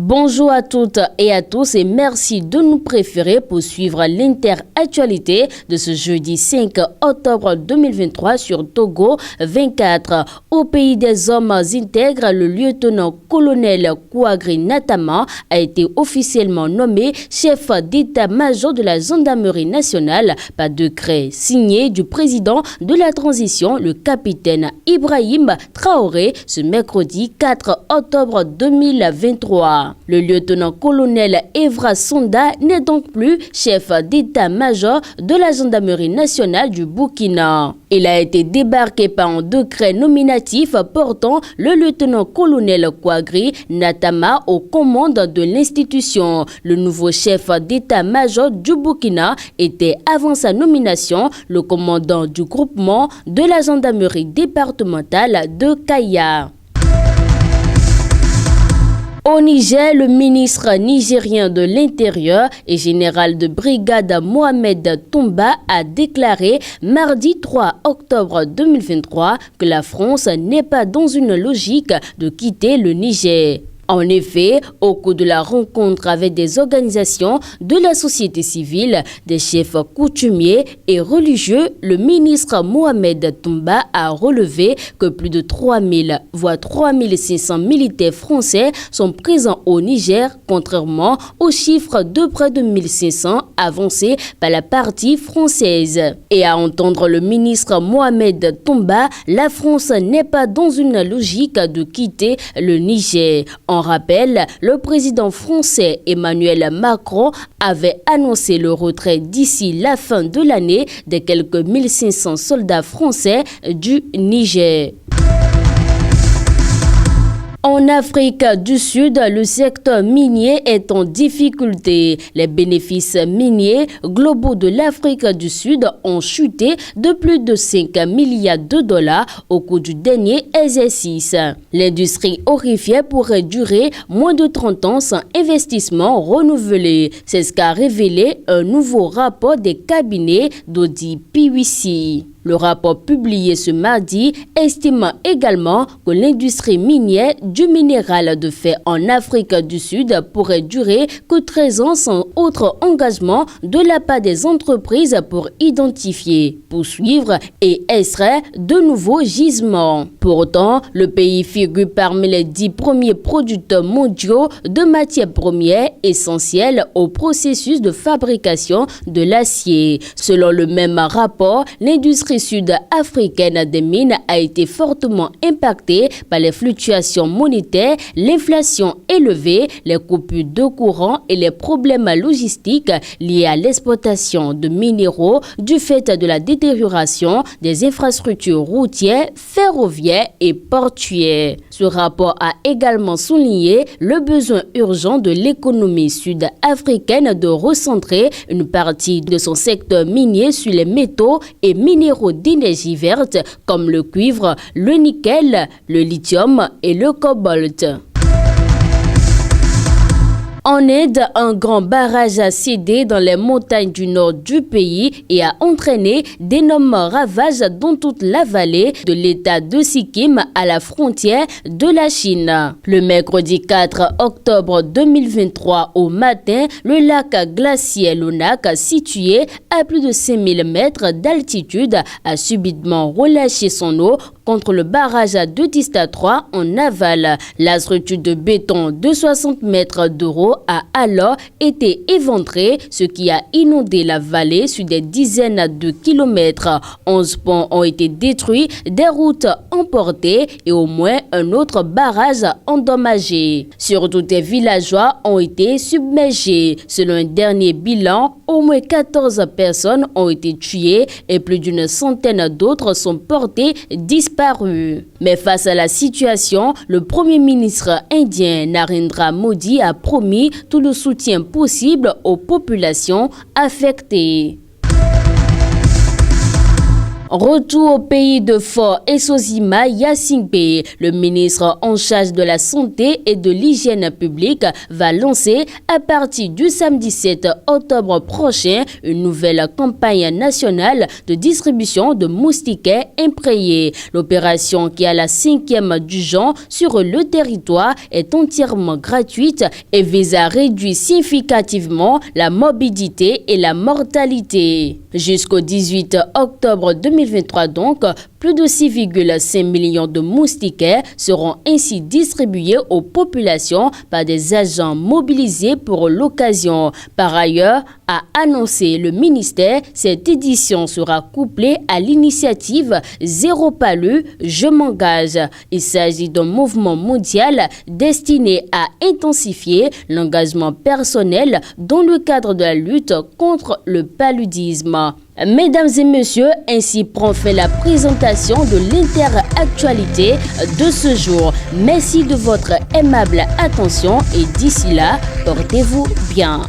Bonjour à toutes et à tous et merci de nous préférer pour suivre l'inter-actualité de ce jeudi 5 octobre 2023 sur Togo 24. Au pays des hommes intègres, le lieutenant-colonel Kouagri Natama a été officiellement nommé chef d'état-major de la gendarmerie nationale par décret signé du président de la transition, le capitaine Ibrahim Traoré, ce mercredi 4 octobre 2023. Le lieutenant-colonel Evra Sonda n'est donc plus chef d'état-major de la gendarmerie nationale du Burkina. Il a été débarqué par un décret nominatif portant le lieutenant-colonel Kouagri Natama aux commandes de l'institution. Le nouveau chef d'état-major du Burkina était avant sa nomination le commandant du groupement de la gendarmerie départementale de Kaya. Au Niger, le ministre nigérien de l'Intérieur et général de brigade Mohamed Toumba a déclaré mardi 3 octobre 2023 que la France n'est pas dans une logique de quitter le Niger. En effet, au cours de la rencontre avec des organisations de la société civile, des chefs coutumiers et religieux, le ministre Mohamed Toumba a relevé que plus de 3000 voire 3500 militaires français sont présents au Niger, contrairement aux chiffres de près de 1500 avancés par la partie française. Et à entendre le ministre Mohamed Toumba, la France n'est pas dans une logique de quitter le Niger. En rappel, le président français Emmanuel Macron avait annoncé le retrait d'ici la fin de l'année des quelques 1500 soldats français du Niger. En Afrique du Sud, le secteur minier est en difficulté. Les bénéfices miniers globaux de l'Afrique du Sud ont chuté de plus de 5 milliards de dollars au cours du dernier exercice. L'industrie aurifère pourrait durer moins de 30 ans sans investissement renouvelé. C'est ce qu'a révélé un nouveau rapport des cabinets d'audit PwC. Le rapport publié ce mardi estime également que l'industrie minière du minéral de fer en Afrique du Sud pourrait durer que 13 ans sans autre engagement de la part des entreprises pour identifier, poursuivre et extraire de nouveaux gisements. Pourtant, le pays figure parmi les 10 premiers producteurs mondiaux de matières premières essentielles au processus de fabrication de l'acier. Selon le même rapport, l'industrie sud-africaine des mines a été fortement impactée par les fluctuations monétaires, l'inflation élevée, les coupures de courant et les problèmes logistiques liés à l'exploitation de minéraux du fait de la détérioration des infrastructures routières, ferroviaires et portuaires. Ce rapport a également souligné le besoin urgent de l'économie sud-africaine de recentrer une partie de son secteur minier sur les métaux et minéraux d'énergie verte comme le cuivre, le nickel, le lithium et le cobalt. En Inde, un grand barrage a cédé dans les montagnes du nord du pays et a entraîné d'énormes ravages dans toute la vallée de l'état de Sikkim à la frontière de la Chine. Le mercredi 4 octobre 2023 au matin, le lac glaciaire Lonak, situé à plus de 5000 mètres d'altitude, a subitement relâché son eau contre le barrage de Tista 3 en aval. La structure de béton de 60 mètres de haut a alors été éventrée, ce qui a inondé la vallée sur des dizaines de kilomètres. 11 ponts ont été détruits, des routes emportées et au moins un autre barrage endommagé. Surtout des villageois ont été submergés. Selon un dernier bilan, au moins 14 personnes ont été tuées et plus d'une centaine d'autres sont portées disparues. Mais face à la situation, le Premier ministre indien Narendra Modi a promis tout le soutien possible aux populations affectées. Retour au pays de Fort Esozima Yacingbe, le ministre en charge de la santé et de l'hygiène publique va lancer à partir du samedi 7 octobre prochain une nouvelle campagne nationale de distribution de moustiquaires imprégnés. L'opération, qui a la 5e du genre sur le territoire, est entièrement gratuite et vise à réduire significativement la morbidité et la mortalité. Jusqu'au 18 octobre 2023 donc, plus de 6,5 millions de moustiquaires seront ainsi distribués aux populations par des agents mobilisés pour l'occasion. Par ailleurs, a annoncé le ministère, cette édition sera couplée à l'initiative Zéro Palu, je m'engage. Il s'agit d'un mouvement mondial destiné à intensifier l'engagement personnel dans le cadre de la lutte contre le paludisme. Mesdames et messieurs, ainsi prend fin la présentation de l'interactualité de ce jour. Merci de votre aimable attention et d'ici là, portez-vous bien.